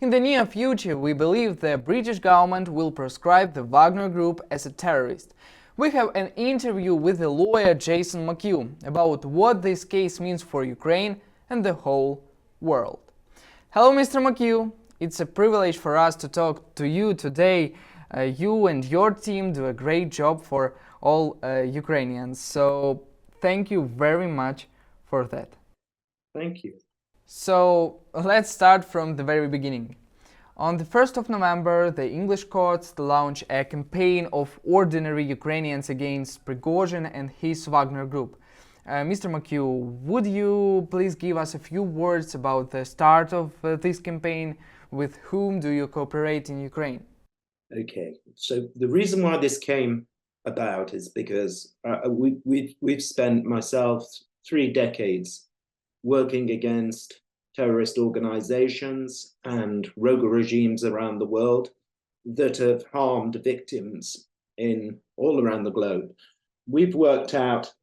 In the near future, we believe the British government will proscribe the Wagner group as a terrorist. We have an interview with the lawyer Jason McCue about what this case means for Ukraine and the whole world. Hello, Mr. McCue. It's a privilege for us to talk to you today. You and your team do a great job for all Ukrainians. So thank you very much for that. Thank you. So let's start from the very beginning. On the 1st of November, the English courts launched a campaign of ordinary Ukrainians against Prigozhin and his Wagner group. Mr. McCue, would you please give us a few words about the start of this campaign? With whom do you cooperate in Ukraine? Okay, so the reason why this came about is because we've spent myself 3 decades working against terrorist organizations and rogue regimes around the world that have harmed victims in all around the globe. We've worked out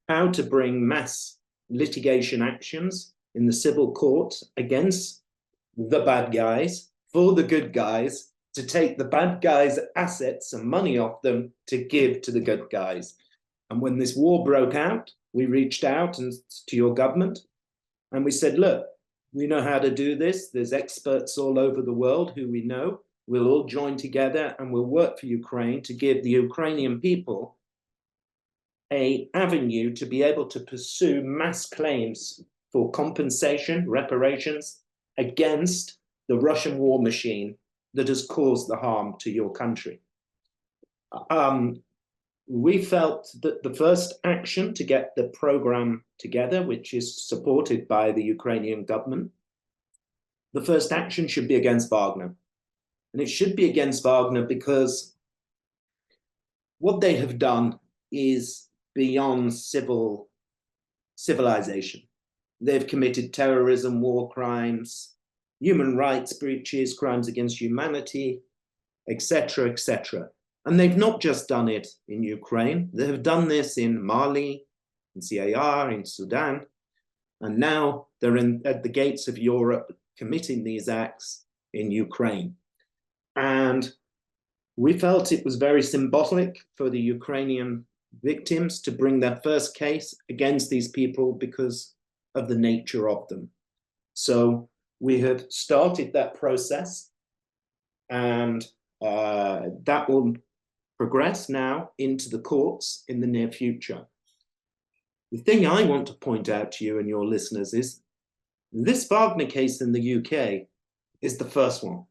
how to bring mass litigation actions in the civil court against the bad guys for the good guys, to take the bad guys' assets and money off them to give to the good guys. And when this war broke out, we reached out to your government and we said, look, we know how to do this. There's experts all over the world who we know. We'll all join together and we'll work for Ukraine to give the Ukrainian people an avenue to be able to pursue mass claims for compensation, reparations against the Russian war machine that has caused the harm to your country. We felt that the first action to get the program together, which is supported by the Ukrainian government, the first action should be against Wagner. And it should be against Wagner because what they have done is beyond civilization. They've committed terrorism, war crimes, human rights breaches, crimes against humanity, etc., etc. And they've not just done it in Ukraine. They have done this in Mali, in CAR, in Sudan, and now they're at the gates of Europe committing these acts in Ukraine. And we felt it was very symbolic for the Ukrainian victims to bring their first case against these people because of the nature of them. So we have started that process, and that will progress now into the courts in the near future. The thing I want to point out to you and your listeners is this Wagner case in the UK is the first one.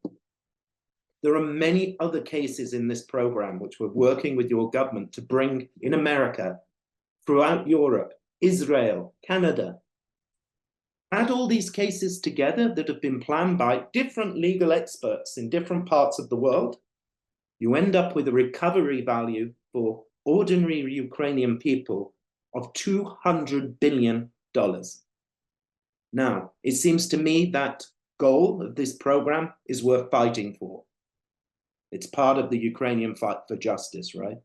There are many other cases in this program which we're working with your government to bring in America, throughout Europe, Israel, Canada. Add all these cases together that have been planned by different legal experts in different parts of the world, you end up with a recovery value for ordinary Ukrainian people of $200 billion. Now, it seems to me that goal of this program is worth fighting for. It's part of the Ukrainian fight for justice, right?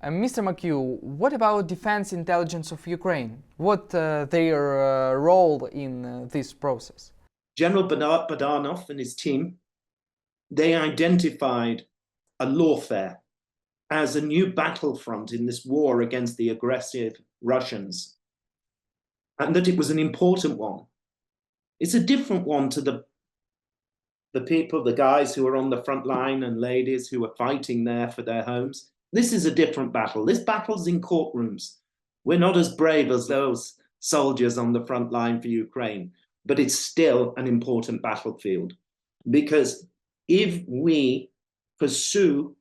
Mr. McCue, what about defense intelligence of Ukraine? What their role in this process? General Badanov and his team, they identified a lawfare as a new battlefront in this war against the aggressive Russians, and that it was an important one. It's a different one to the people, the guys who are on the front line and ladies who are fighting there for their homes. This is a different battle. This battle's in courtrooms. We're not as brave as those soldiers on the front line for Ukraine, but it's still an important battlefield. Because if we pursue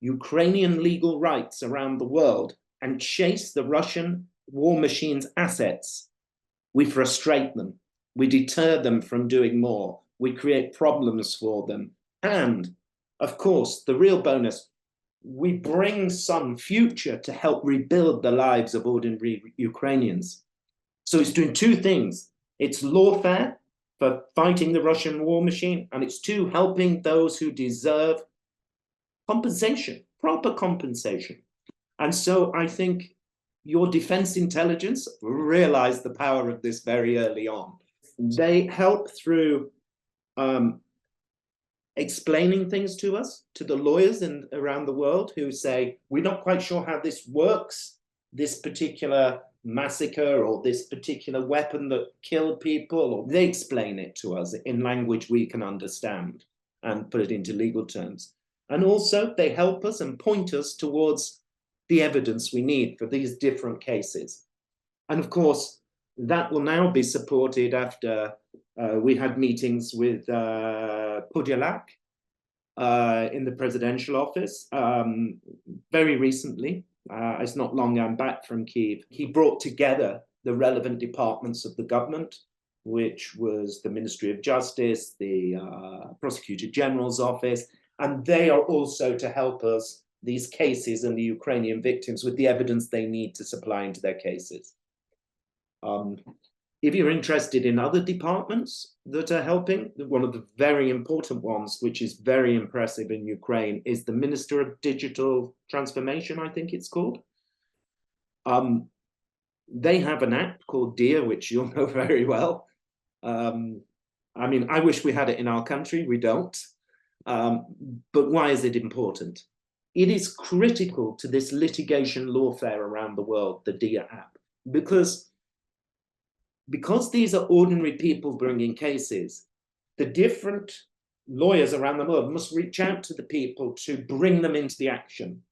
Ukrainian legal rights around the world and chase the Russian war machine's assets, we frustrate them. We deter them from doing more. We create problems for them. And, of course, the real bonus, we bring some future to help rebuild the lives of ordinary Ukrainians. So it's doing 2 things. It's lawfare for fighting the Russian war machine, and it's 2, helping those who deserve compensation, proper compensation. And so I think your defense intelligence realized the power of this very early on. They help through explaining things to us, to the lawyers around the world who say, we're not quite sure how this works, this particular massacre or this particular weapon that killed people, or they explain it to us in language we can understand and put it into legal terms. And also they help us and point us towards the evidence we need for these different cases. And of course, that will now be supported after we had meetings with Podolak in the presidential office very recently. It's not long I'm back from Kyiv. He brought together the relevant departments of the government, which was the Ministry of Justice, the Prosecutor General's office, and they are also to help us, these cases and the Ukrainian victims, with the evidence they need to supply into their cases. If you're interested in other departments that are helping, one of the very important ones, which is very impressive in Ukraine, is the Minister of Digital Transformation, I think it's called. They have an app called DIA, which you'll know very well. I mean, I wish we had it in our country, we don't. But why is it important? It is critical to this litigation lawfare around the world, the DIA app, because these are ordinary people bringing cases, the different lawyers around the world must reach out to the people to bring them into the action.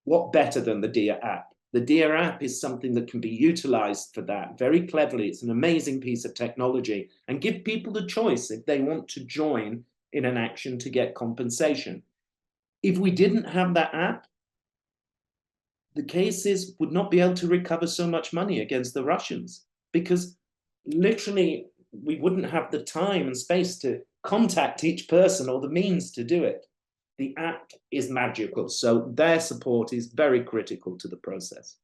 What better than the DIA app? The DIA app is something that can be utilized for that very cleverly. It's an amazing piece of technology, and give people the choice if they want to join in an action to get compensation. If we didn't have that app, the cases would not be able to recover so much money against the Russians, because literally we wouldn't have the time and space to contact each person or the means to do it. The app is magical, so their support is very critical to the process.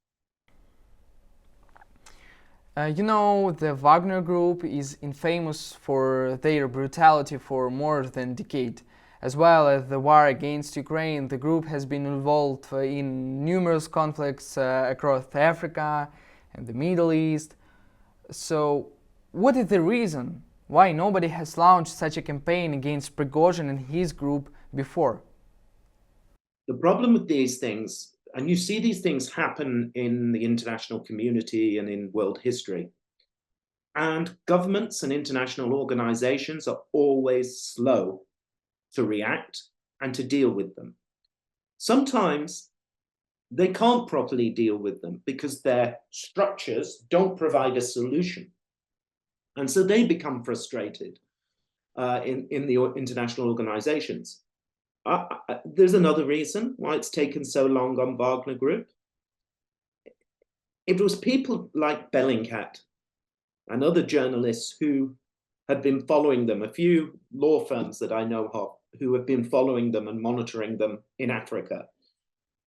You know, the Wagner group is infamous for their brutality for more than a decade. As well as the war against Ukraine, the group has been involved in numerous conflicts across Africa and the Middle East. So, what is the reason why nobody has launched such a campaign against Prigozhin and his group before? The problem with these things, and you see these things happen in the international community and in world history, and governments and international organizations are always slow to react and to deal with them. Sometimes they can't properly deal with them because their structures don't provide a solution. And so they become frustrated in the international organizations. There's another reason why it's taken so long on Wagner Group. It was people like Bellingcat and other journalists who had been following them, a few law firms that I know of, who have been following them and monitoring them in Africa.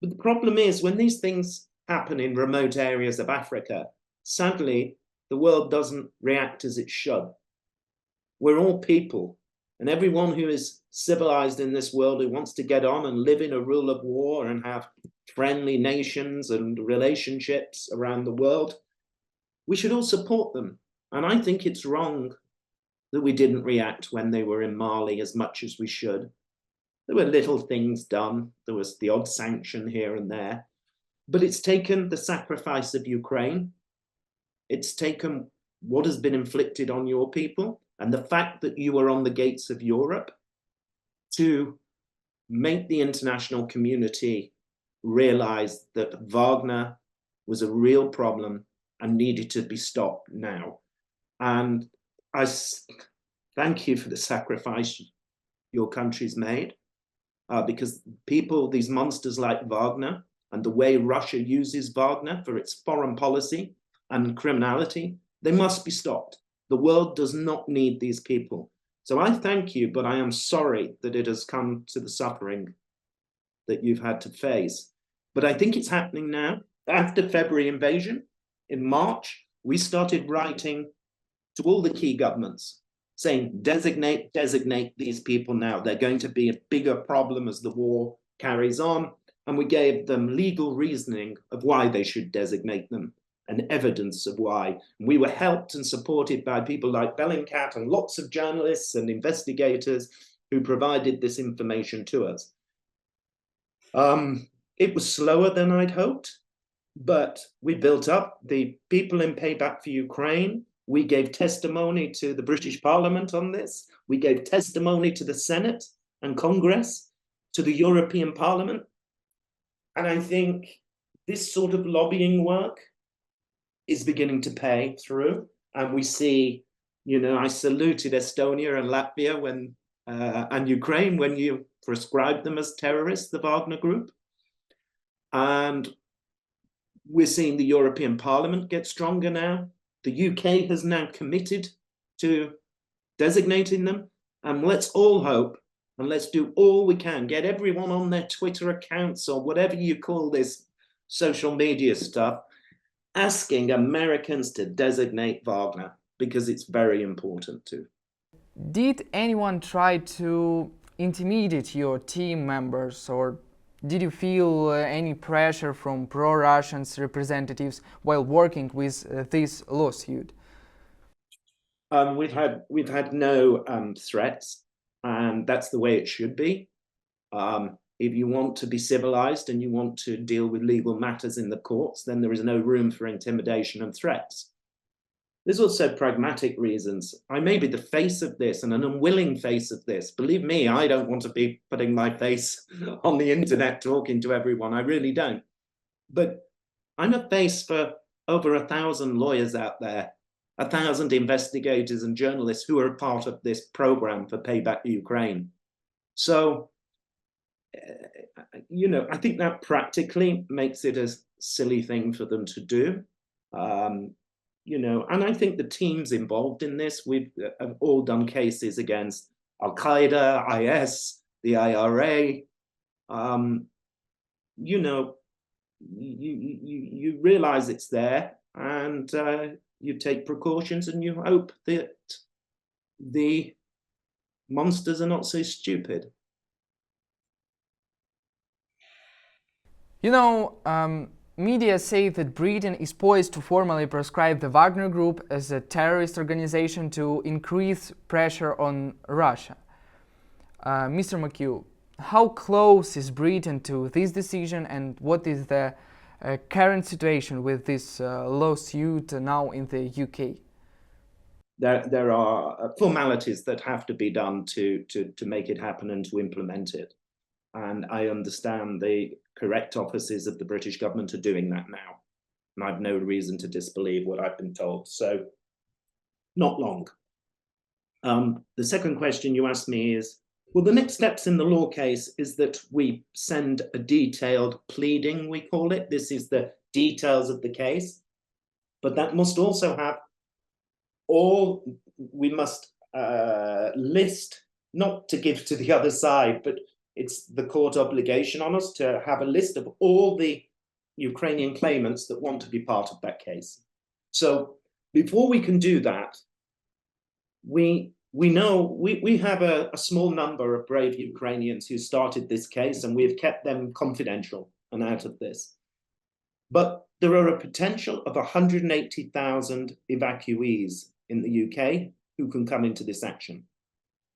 But the problem is, when these things happen in remote areas of Africa, sadly, the world doesn't react as it should. We're all people, and everyone who is civilized in this world, who wants to get on and live in a rule of war and have friendly nations and relationships around the world, we should all support them. And I think it's wrong that we didn't react when they were in Mali as much as we should. There were little things done. There was the odd sanction here and there. But it's taken the sacrifice of Ukraine. It's taken what has been inflicted on your people and the fact that you are on the gates of Europe to make the international community realize that Wagner was a real problem and needed to be stopped now. And I thank you for the sacrifice your country's made, because people, these monsters like Wagner, and the way Russia uses Wagner for its foreign policy and criminality, they must be stopped. The world does not need these people. So I thank you, but I am sorry that it has come to the suffering that you've had to face. But I think it's happening now. After February invasion, in March, we started writing to all the key governments, saying, designate these people now. They're going to be a bigger problem as the war carries on. And we gave them legal reasoning of why they should designate them. and evidence of why. We were helped and supported by people like Bellingcat and lots of journalists and investigators who provided this information to us. It was slower than I'd hoped, but we built up the people in Payback for Ukraine. We gave testimony to the British Parliament on this. We gave testimony to the Senate and Congress, to the European Parliament. And I think this sort of lobbying work is beginning to pay through. And we see, you know, I saluted Estonia and Latvia when, and Ukraine when you proscribed them as terrorists, the Wagner group. And we're seeing the European Parliament get stronger now. The UK has now committed to designating them. And let's all hope, and let's do all we can, get everyone on their Twitter accounts or whatever you call this social media stuff, asking Americans to designate Wagner, because it's very important too. Did anyone try to intimidate your team members, or did you feel any pressure from pro-Russian representatives while working with this lawsuit? We've had no threats, and that's the way it should be. If you want to be civilized and you want to deal with legal matters in the courts, then there is no room for intimidation and threats. There's also pragmatic reasons. I may be the face of this and an unwilling face of this. Believe me, I don't want to be putting my face on the internet talking to everyone. I really don't. But I'm a face for over 1,000 lawyers out there, 1,000 investigators and journalists who are part of this program for Payback Ukraine. So, you know, I think that practically makes it a silly thing for them to do. You know, and I think the teams involved in this, we've all done cases against Al-Qaeda, IS, the IRA. You know, you realize it's there, and you take precautions, and you hope that the monsters are not so stupid. You know, media say that Britain is poised to formally proscribe the Wagner Group as a terrorist organization to increase pressure on Russia. Mr. McCue, how close is Britain to this decision, and what is the current situation with this lawsuit now in the UK? There are formalities that have to be done to make it happen and to implement it. And I understand the correct offices of the British government are doing that now. And I've no reason to disbelieve what I've been told. So, not long. The second question you asked me is, well, the next steps in the law case is that we send a detailed pleading, we call it. This is the details of the case. But that must also have we must list, not to give to the other side, but it's the court obligation on us to have a list of all the Ukrainian claimants that want to be part of that case. So before we can do that, we know we have a small number of brave Ukrainians who started this case, and we've kept them confidential and out of this. But there are a potential of 180,000 evacuees in the UK who can come into this action.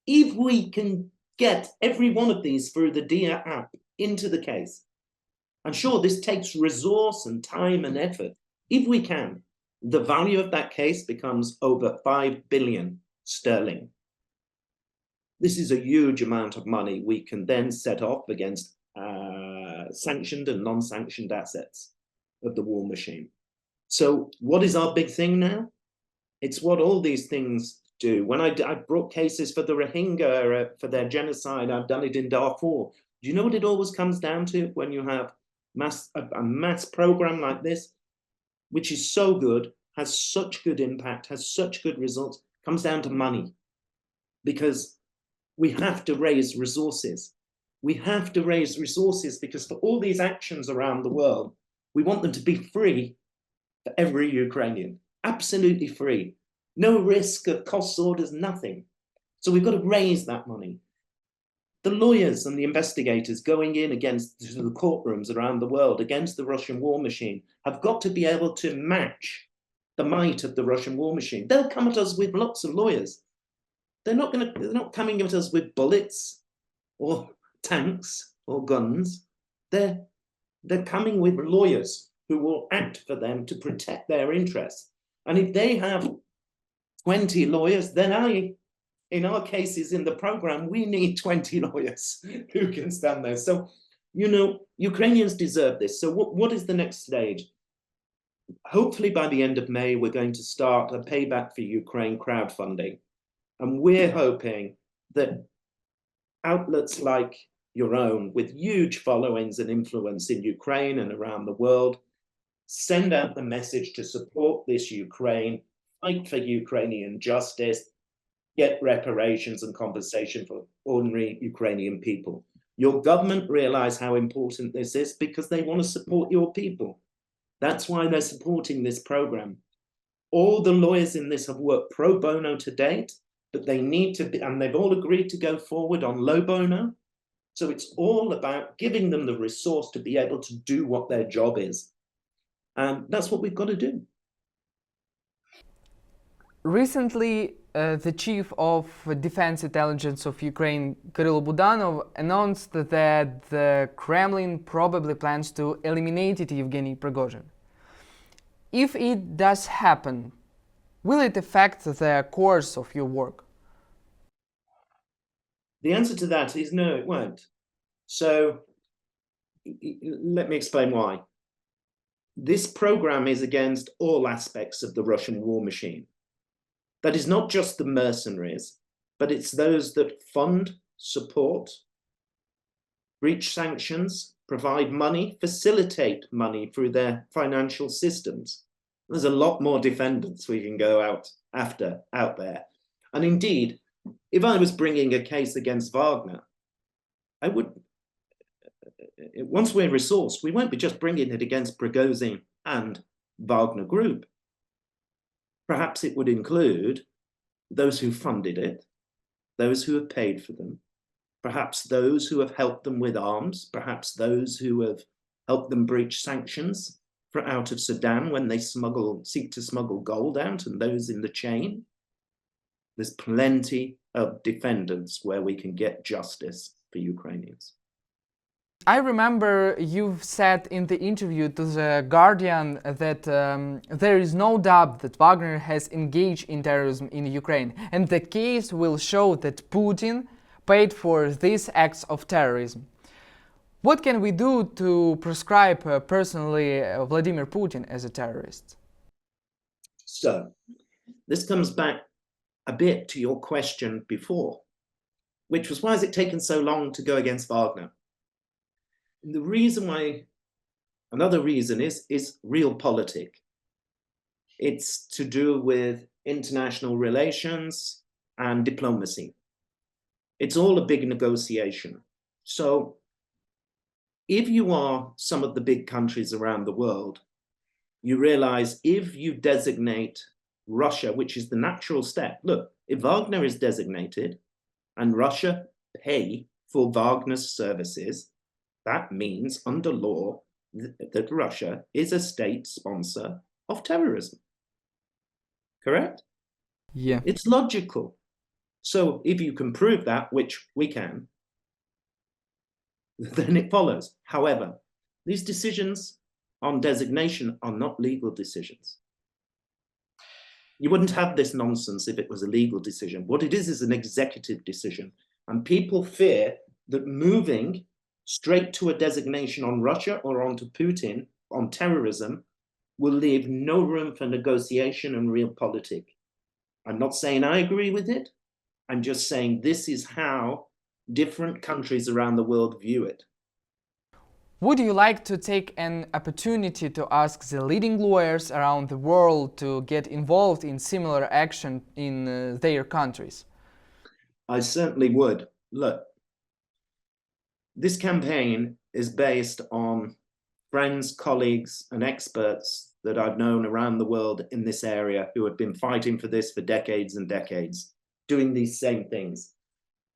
If we can get every one of these through the DIA app into the case, I'm sure this takes resource and time and effort. If we can, the value of that case becomes over 5 billion sterling. This is a huge amount of money we can then set off against sanctioned and non-sanctioned assets of the war machine. So what is our big thing now? It's what all these things do. When I brought cases for the Rohingya, for their genocide, I've done it in Darfur. Do you know what it always comes down to when you have a mass program like this, which is so good, has such good impact, has such good results, comes down to money. Because we have to raise resources. We have to raise resources because for all these actions around the world, we want them to be free for every Ukrainian, absolutely free. No risk of cost orders, nothing. So we've got to raise that money. The lawyers and the investigators going in against the courtrooms around the world against the Russian war machine have got to be able to match the might of the Russian war machine. They'll come at us with lots of lawyers. They're not coming at us with bullets or tanks or guns. They're coming with lawyers who will act for them to protect their interests. And if they have 20 lawyers, then in our cases in the program, we need 20 lawyers who can stand there. So, Ukrainians deserve this. So what is the next stage? Hopefully by the end of May, we're going to start a Payback for Ukraine crowdfunding. And we're hoping that outlets like your own, with huge followings and influence in Ukraine and around the world, send out the message to support this Ukraine, fight for Ukrainian justice, get reparations and compensation for ordinary Ukrainian people. Your government realize how important this is because they want to support your people. That's why they're supporting this program. All the lawyers in this have worked pro bono to date, but they need to be, and they've all agreed to go forward on low bono. So it's all about giving them the resource to be able to do what their job is. And that's what we've got to do. Recently, the chief of defense intelligence of Ukraine, Kirill Budanov, announced that the Kremlin probably plans to eliminate Yevgeny Prigozhin. If it does happen, will it affect the course of your work? The answer to that is no, it won't. So let me explain why. This program is against all aspects of the Russian war machine. That is not just the mercenaries, but it's those that fund, support, breach sanctions, provide money, facilitate money through their financial systems. There's a lot more defendants we can go out there. And indeed, if I was bringing a case against Wagner, I would, once we're resourced, we won't be just bringing it against Prigozhin and Wagner Group. Perhaps it would include those who funded it, those who have paid for them, perhaps those who have helped them with arms, perhaps those who have helped them breach sanctions out of Sudan when they seek to smuggle gold out, and those in the chain. There's plenty of defendants where we can get justice for Ukrainians. I remember you've said in the interview to The Guardian that there is no doubt that Wagner has engaged in terrorism in Ukraine, and the case will show that Putin paid for these acts of terrorism. What can we do to proscribe personally Vladimir Putin as a terrorist? So, this comes back a bit to your question before, which was, why has it taken so long to go against Wagner? The reason why, another reason is realpolitik. It's to do with international relations and diplomacy. It's all a big negotiation. So if you are some of the big countries around the world, you realize if you designate Russia, which is the natural step. Look, if Wagner is designated and Russia pay for Wagner's services, that means under law that Russia is a state sponsor of terrorism. Correct? Yeah. It's logical. So if you can prove that, which we can, then it follows. However, these decisions on designation are not legal decisions. You wouldn't have this nonsense if it was a legal decision. What it is an executive decision. And people fear that moving straight to a designation on Russia or onto Putin on terrorism will leave no room for negotiation and realpolitik. I'm not saying I agree with it. I'm just saying this is how different countries around the world view it. Would you like to take an opportunity to ask the leading lawyers around the world to get involved in similar action in their countries? I certainly would. Look, this campaign is based on friends, colleagues, and experts that I've known around the world in this area who have been fighting for this for decades and decades, doing these same things.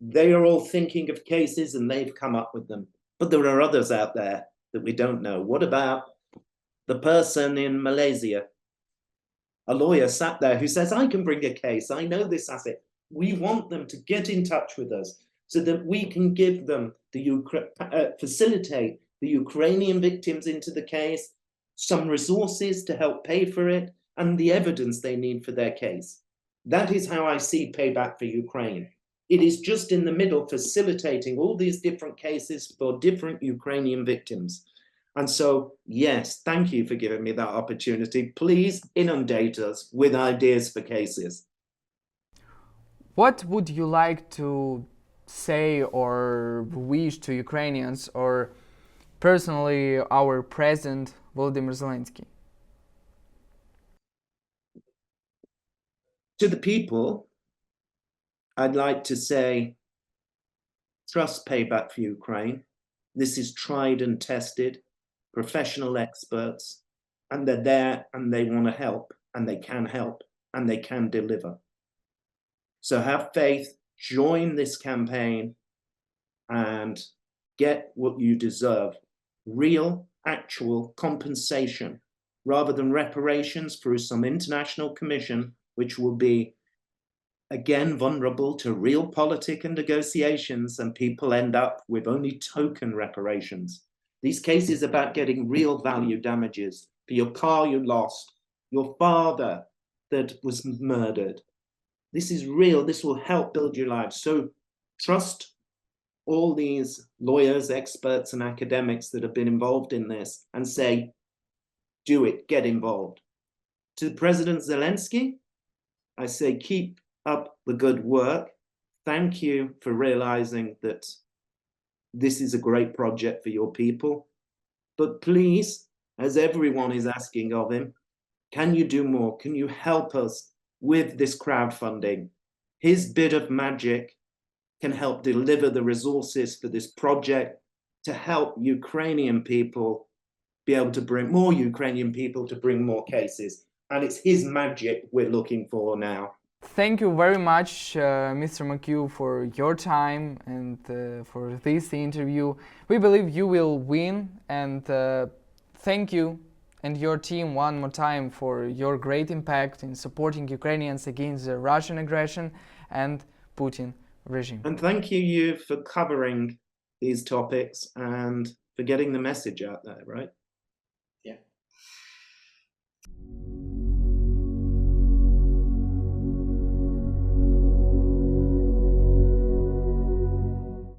They are all thinking of cases and they've come up with them. But there are others out there that we don't know. What about the person in Malaysia? A lawyer sat there who says, I can bring a case. I know this asset. We want them to get in touch with us so that we can give them facilitate the Ukrainian victims into the case, some resources to help pay for it, and the evidence they need for their case. That is how I see Payback for Ukraine. It is just in the middle, facilitating all these different cases for different Ukrainian victims. And so, yes, thank you for giving me that opportunity. Please inundate us with ideas for cases. What would you like to say or wish to Ukrainians or personally our President Volodymyr Zelensky? To the people, I'd like to say, trust Payback for Ukraine. This is tried and tested, professional experts, and they're there and they want to help and they can deliver. So have faith, join this campaign and get what you deserve. Real, actual compensation rather than reparations through some international commission, which will be again vulnerable to real politic and negotiations, and people end up with only token reparations. These cases are about getting real value damages for your car you lost, your father that was murdered. This is real. This will help build your lives. So trust all these lawyers, experts, and academics that have been involved in this and say, do it, get involved. To President Zelensky, I say, keep up the good work. Thank you for realizing that this is a great project for your people. But please, as everyone is asking of him, can you do more? Can you help us with this crowdfunding? His bit of magic can help deliver the resources for this project to help Ukrainian people be able to bring more Ukrainian people to bring more cases. And it's his magic we're looking for now. Thank you very much, Mr. McCue, for your time and for this interview. We believe you will win, and thank you and your team one more time for your great impact in supporting Ukrainians against the Russian aggression and Putin regime. And thank you for covering these topics and for getting the message out there, right?